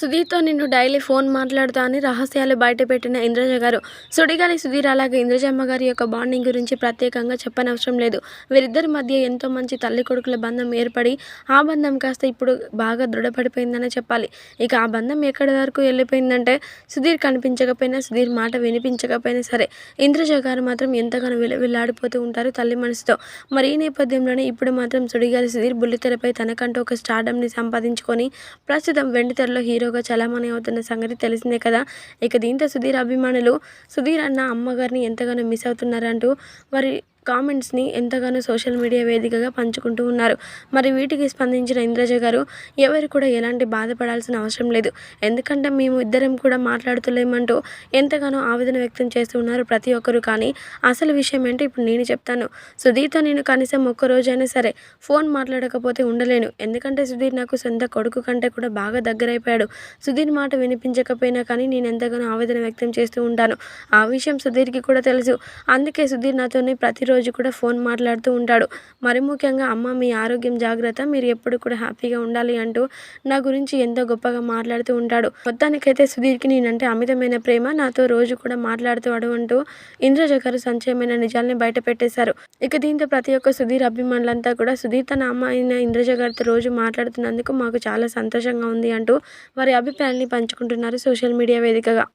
సుధీర్‌తో నిన్ను daily phone మాట్లాడుతా అని రహస్యాలు బయటపెట్టిన ఇంద్రజ గారు. సుడిగాలి సుధీర్ అలాగే ఇంద్రజమ్మ గారి యొక్క బాండింగ్ గురించి ప్రత్యేకంగా చెప్పనవసరం లేదు. వీరిద్దరి మధ్య ఎంతో మంచి తల్లి కొడుకుల బంధం ఏర్పడి, ఆ బంధం కాస్త ఇప్పుడు బాగా దృఢపడిపోయిందనే చెప్పాలి. ఇక ఆ బంధం ఎక్కడి వరకు వెళ్ళిపోయిందంటే, సుధీర్ కనిపించకపోయినా, సుధీర్ మాట వినిపించకపోయినా సరే, ఇంద్రజ గారు మాత్రం ఎంతగానో విలవిల్లాడిపోతూ ఉంటారు తల్లి మనసుతో. మరి ఈ నేపథ్యంలోనే ఇప్పుడు మాత్రం సుడిగాలి సుధీర్ బుల్లితెరపై తనకంటూ ఒక స్టార్డమ్‌ని సంపాదించుకొని, ప్రస్తుతం వెండితెరలో హీరోగా చలామణి అవుతున్న సంగతి తెలిసిందే కదా! ఇక దీంతో సుధీర్ అభిమానులు సుధీర్ అన్న అమ్మగారిని ఎంతగానో మిస్ అవుతున్నారంటూ వారి కామెంట్స్‌ని ఎంతగానో సోషల్ మీడియా వేదికగా పంచుకుంటూ ఉన్నారు. మరి వీటికి స్పందించిన ఇంద్రజ గారు, ఎవరు కూడా ఎలాంటి బాధపడాల్సిన అవసరం లేదు. ఎందుకంటే మేము ఇద్దరం కూడా మాట్లాడుతలేమంటూ ఎంతగానో ఆవేదన వ్యక్తం చేస్తూ ఉన్నారు ప్రతి ఒక్కరు. కానీ అసలు విషయం ఏంటో ఇప్పుడు నేను చెప్తాను. సుధీర్‌తో నేను కనీసం ఒక్కరోజైనా సరే ఫోన్ మాట్లాడకపోతే ఉండలేను. ఎందుకంటే సుధీర్ నాకు సొంత కొడుకు కంటే కూడా బాగా దగ్గరైపోయాడు. సుధీర్ మాట వినిపించకపోయినా కానీ నేను ఎంతగానో ఆవేదన వ్యక్తం చేస్తూ ఉంటాను. ఆ విషయం సుధీర్‌కి కూడా తెలుసు. అందుకే సుధీర్ నాతోని ప్రతిరోజు కూడా ఫోన్ మాట్లాడుతూ ఉంటాడు. మరి ముఖ్యంగా అమ్మ మీ ఆరోగ్యం జాగ్రత్త, మీరు ఎప్పుడు కూడా హ్యాపీగా ఉండాలి అంటూ నా గురించి ఎంతో గొప్పగా మాట్లాడుతూ ఉంటాడు. మొత్తానికైతే సుధీర్‌కి నేనంటే అమితమైన ప్రేమ, నాతో రోజు కూడా మాట్లాడుతాడు అంటూ ఇంద్రజ గారు సంచయమైన నిజాల్ని బయట పెట్టేశారు. ఇక దీంతో ప్రతి ఒక్క సుధీర్ అభిమానులంతా కూడా సుధీర్ తన అమ్మ అయిన ఇంద్రజ గారితో రోజు మాట్లాడుతున్నందుకు మాకు చాలా సంతోషంగా ఉంది అంటూ వారి అభిప్రాయాల్ని పంచుకుంటున్నారు సోషల్ మీడియా వేదికగా.